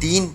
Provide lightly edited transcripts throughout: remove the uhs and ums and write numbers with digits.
3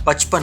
55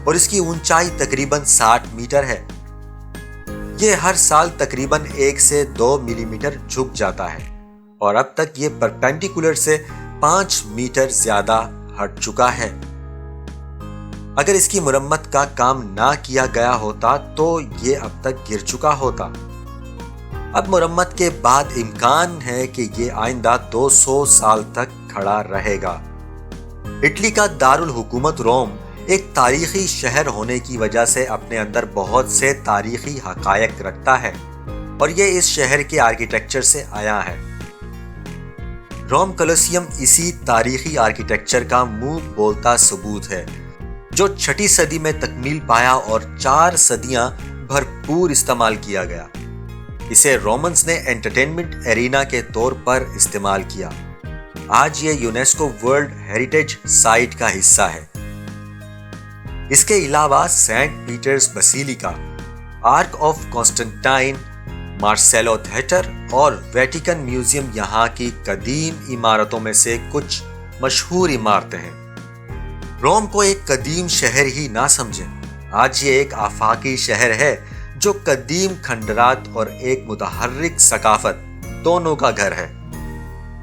اور اس کی اونچائی تقریباً 60 میٹر ہے۔ یہ ہر سال تقریباً 1 سے 2 ملی میٹر جھک جاتا ہے اور اب تک یہ پرپینڈیکولر سے 5 میٹر زیادہ ہٹ چکا ہے۔ اگر اس کی مرمت کا کام نہ کیا گیا ہوتا تو یہ اب تک گر چکا ہوتا۔ اب مرمت کے بعد امکان ہے کہ یہ آئندہ 200 سال تک کھڑا رہے گا۔ اٹلی کا دارالحکومت روم ایک تاریخی شہر ہونے کی وجہ سے اپنے اندر بہت سے تاریخی حقائق رکھتا ہے اور یہ اس شہر کے آرکیٹیکچر سے آیا ہے۔ روم کولوسیم اسی تاریخی آرکیٹیکچر کا منہ بولتا ثبوت ہے جو 6 صدی میں تکمیل پایا اور 4 صدیاں بھرپور استعمال کیا گیا۔ اسے رومنز نے انٹرٹینمنٹ ایرینا کے طور پر استعمال کیا۔ آج یہ یونیسکو ورلڈ ہیریٹیج سائٹ کا حصہ ہے۔ اس کے علاوہ Saint Peter's Basilica, Arch of Constantine, Marcello theatre اور ویٹیکن میوزیم یہاں کی قدیم عمارتوں میں سے کچھ مشہور عمارتیں ہیں۔ روم کو ایک قدیم شہر ہی نہ سمجھیں، آج یہ ایک آفاقی شہر ہے جو قدیم کھنڈرات اور ایک متحرک ثقافت دونوں کا گھر ہے۔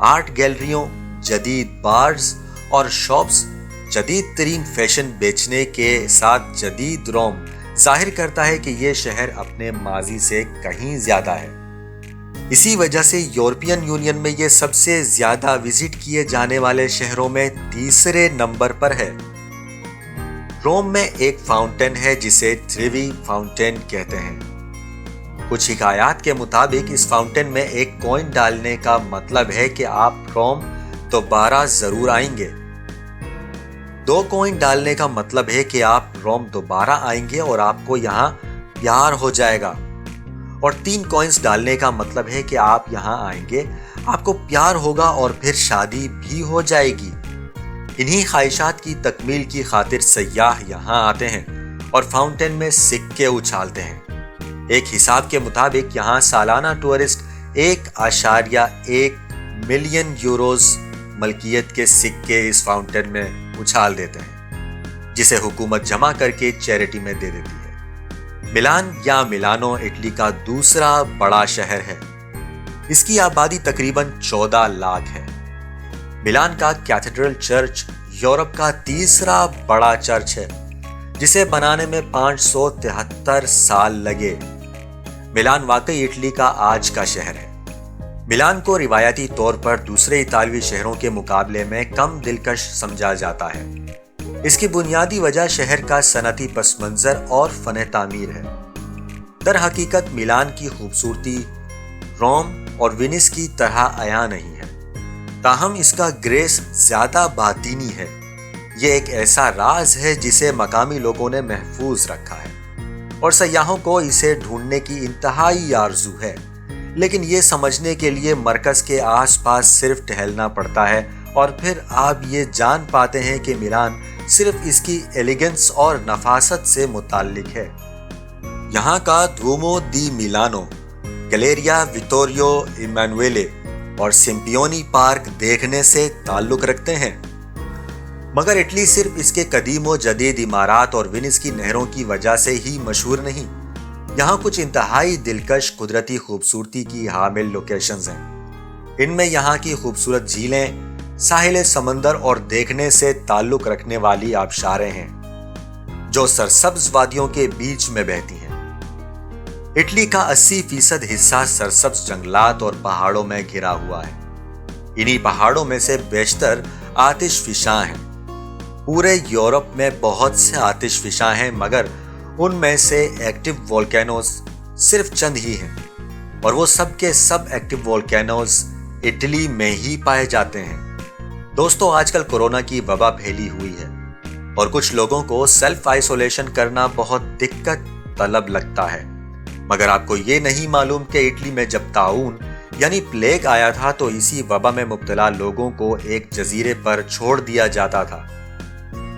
آرٹ گیلریوں، جدید بارز اور شاپس، جدید ترین فیشن بیچنے کے ساتھ جدید روم ظاہر کرتا ہے کہ یہ شہر اپنے ماضی سے کہیں زیادہ ہے۔ اسی وجہ سے یورپین یونین میں یہ سب سے زیادہ وزٹ کیے جانے والے شہروں میں 3 نمبر پر ہے۔ روم میں ایک فاؤنٹین ہے جسے ٹریوی فاؤنٹین کہتے ہیں۔ کچھ حکایات کے مطابق اس فاؤنٹین میں ایک کوئن ڈالنے کا مطلب ہے کہ آپ روم دوبارہ ضرور آئیں گے۔ 2 کوئن ڈالنے کا مطلب ہے کہ آپ روم دوبارہ آئیں گے اور آپ کو یہاں پیار ہو جائے گا، اور 3 کوئنز ڈالنے کا مطلب ہے کہ آپ یہاں آئیں گے، آپ کو پیار ہوگا اور پھر شادی بھی ہو جائے گی۔ انہی خواہشات کی تکمیل کی خاطر سیاح یہاں آتے ہیں اور فاؤنٹین میں سکے اچھالتے ہیں۔ ایک حساب کے مطابق یہاں سالانہ ٹورسٹ 1.1 ملین یوروز ملکیت کے سکے اس فاؤنٹین میں اچھال دیتے ہیں، جسے حکومت جمع کر کے چیریٹی میں دے دیتی ہے۔ ملان یا ملانو اٹلی کا دوسرا بڑا شہر ہے۔ اس کی آبادی تقریباً 14 لاکھ ہے۔ ملان کا کیتھیڈرل چرچ یورپ کا تیسرا بڑا چرچ ہے، جسے بنانے میں 573 سال لگے۔ ملان واقعی اٹلی کا آج کا شہر ہے۔ ملان کو روایتی طور پر دوسرے اطالوی شہروں کے مقابلے میں کم دلکش سمجھا جاتا ہے۔ اس کی بنیادی وجہ شہر کا صنعتی پس منظر اور فن تعمیر ہے۔ در حقیقت ملان کی خوبصورتی روم اور وینس کی طرح عیاں نہیں ہے، تاہم اس کا گریس زیادہ باطینی ہے۔ یہ ایک ایسا راز ہے جسے مقامی لوگوں نے محفوظ رکھا ہے اور سیاحوں کو اسے ڈھونڈنے کی انتہائی آرزو ہے، لیکن یہ سمجھنے کے لیے مرکز کے آس پاس صرف ٹہلنا پڑتا ہے اور پھر آپ یہ جان پاتے ہیں کہ ملان صرف اس کی ایلیگنس اور نفاست سے متعلق ہے۔ یہاں کا دومو دی میلانو، گیلریا ویٹوریو ایمانویلے اور سمپیونی پارک دیکھنے سے تعلق رکھتے ہیں، مگر اٹلی صرف اس کے قدیم و جدید عمارات اور وینس کی نہروں کی وجہ سے ہی مشہور نہیں۔ یہاں کچھ انتہائی دلکش قدرتی خوبصورتی کی حامل لوکیشنز ہیں۔ ان میں یہاں کی خوبصورت جھیلیں، ساحل سمندر اور دیکھنے سے تعلق رکھنے والی آبشاریں ہیں جو سرسبز وادیوں کے بیچ میں بہتی ہیں۔ اٹلی کا 80% حصہ سرسبز جنگلات اور پہاڑوں میں گھرا ہوا ہے۔ انہی پہاڑوں میں سے بیشتر آتش فشاں ہیں۔ پورے یورپ میں بہت سے آتش فشاں ہیں، مگر ان میں سے ایکٹیو والکینوز صرف چند ہی ہیں، اور وہ سب کے سب ایکٹیو والکینوز اٹلی میں ہی پائے جاتے ہیں۔ دوستو، آج کل کورونا کی وبا پھیلی ہوئی ہے اور کچھ لوگوں کو سیلف آئسولیشن کرنا بہت دقت طلب لگتا ہے، مگر آپ کو یہ نہیں معلوم کہ اٹلی میں جب طاعون یعنی پلیگ آیا تھا تو اسی وبا میں مبتلا لوگوں کو ایک جزیرے پر چھوڑ دیا جاتا تھا۔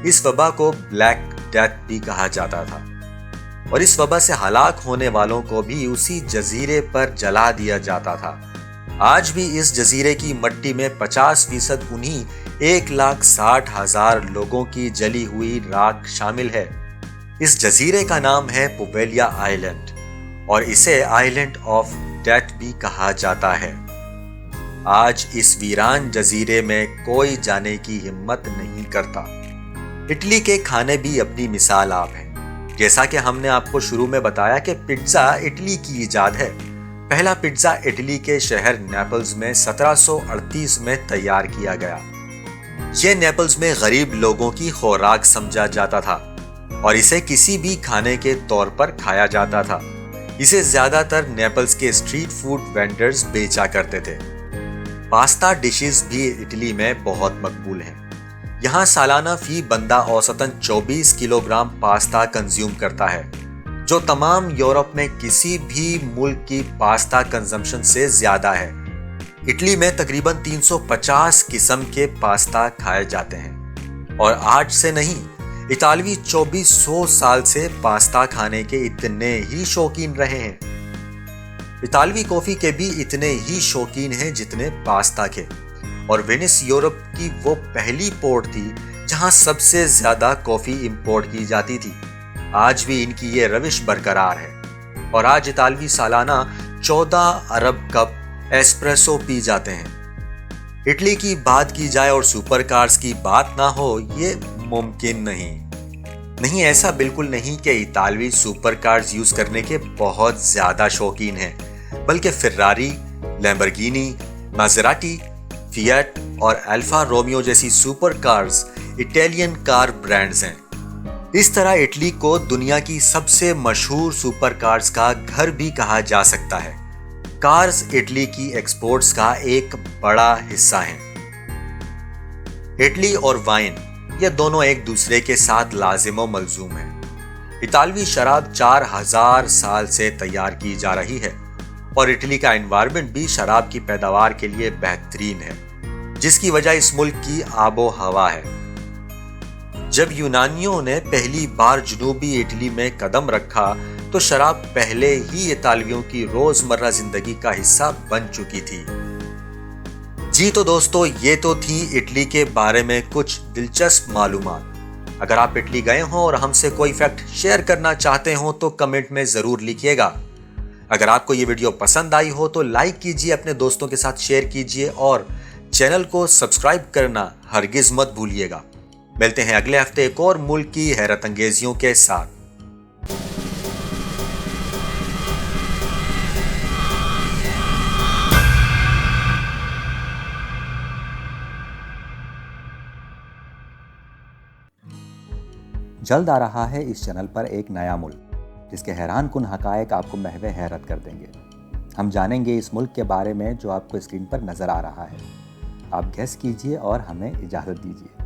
اس وبا کو بلیک ڈیتھ بھی کہا جاتا تھا، اور اس وبا سے ہلاک ہونے والوں کو بھی اسی جزیرے پر جلا دیا جاتا تھا۔ آج بھی اس جزیرے کی مٹی میں 50% انہی 1,60,000 لوگوں کی جلی ہوئی راکھ شامل ہے۔ اس جزیرے کا نام ہے پویلیا آئلینڈ اور اسے آئلینڈ آف ڈیتھ بھی کہا جاتا ہے۔ آج اس ویران جزیرے میں کوئی جانے کی ہمت نہیں کرتا۔ اٹلی کے کھانے بھی اپنی مثال آپ ہیں۔ جیسا کہ ہم نے آپ کو شروع میں بتایا کہ پیزا اٹلی کی ایجاد ہے۔ پہلا پیزا اٹلی کے شہر نیپلز میں 1738 میں تیار کیا گیا۔ یہ نیپلز میں غریب لوگوں کی خوراک سمجھا جاتا تھا اور اسے کسی بھی کھانے کے طور پر کھایا جاتا تھا۔ اسے زیادہ تر نیپلز کے اسٹریٹ فوڈ وینڈرز بیچا کرتے تھے۔ پاستا ڈشز بھی اٹلی میں بہت مقبول ہیں۔ یہاں سالانہ فی بندہ اوسطاً 24 کلو گرام پاستا کنزیوم کرتا ہے، جو تمام یورپ میں کسی بھی ملک کی پاستا کنزمپشن سے زیادہ ہے۔ اٹلی میں تقریباً 350 قسم کے پاستا کھائے جاتے ہیں اور آج سے نہیں، اطالوی 2400 سال سے پاستا کھانے کے اتنے ہی شوقین رہے ہیں۔ اطالوی کافی کے بھی اتنے ہی شوقین ہیں جتنے پاستا کے، اور وینس یورپ کی وہ پہلی پورٹ تھی جہاں سب سے زیادہ کافی امپورٹ کی جاتی تھی۔ آج بھی ان کی یہ روش برقرار ہے اور آج اطالوی سالانہ 14 ارب کپ ایسپریسو پی جاتے ہیں۔ اٹلی کی بات کی جائے اور سپر کارز کی بات نہ ہو، یہ ممکن نہیں، ایسا بالکل نہیں کہ اطالوی سپر کارز یوز کرنے کے بہت زیادہ شوقین ہیں، بلکہ فراری، لیمبرگینی، مازراٹی، فیٹ اور الفا رومیو جیسی سپر کارز اٹالین کار برانڈز ہیں۔ اس طرح اٹلی کو دنیا کی سب سے مشہور سپر کارز کا گھر بھی کہا جا سکتا ہے۔ کارز اٹلی کی ایکسپورٹس کا ایک بڑا حصہ ہیں۔ اٹلی اور وائن، یہ دونوں ایک دوسرے کے ساتھ لازم و ملزوم ہیں۔ اطالوی شراب 4000 سال سے تیار کی جا رہی ہے اور اٹلی کا انوائرمنٹ بھی شراب کی پیداوار کے لیے بہترین ہے، جس کی وجہ اس ملک کی آب و ہوا ہے۔ جب یونانیوں نے پہلی بار جنوبی اٹلی میں قدم رکھا تو شراب پہلے ہی اطالویوں کی روزمرہ زندگی کا حصہ بن چکی تھی۔ جی تو دوستو، یہ تو تھی اٹلی کے بارے میں کچھ دلچسپ معلومات۔ اگر آپ اٹلی گئے ہوں اور ہم سے کوئی فیکٹ شیئر کرنا چاہتے ہوں تو کمنٹ میں ضرور لکھیے گا۔ اگر آپ کو یہ ویڈیو پسند آئی ہو تو لائک کیجئے، اپنے دوستوں کے ساتھ شیئر کیجئے اور چینل کو سبسکرائب کرنا ہرگز مت بھولیے گا۔ ملتے ہیں اگلے ہفتے ایک اور ملک کی حیرت انگیزیوں کے ساتھ۔ جلد آ رہا ہے اس چینل پر ایک نیا ملک، جس کے حیران کن حقائق آپ کو محو حیرت کر دیں گے۔ ہم جانیں گے اس ملک کے بارے میں جو آپ کو اسکرین پر نظر آ رہا ہے۔ آپ گیس کیجئے اور ہمیں اجازت دیجئے۔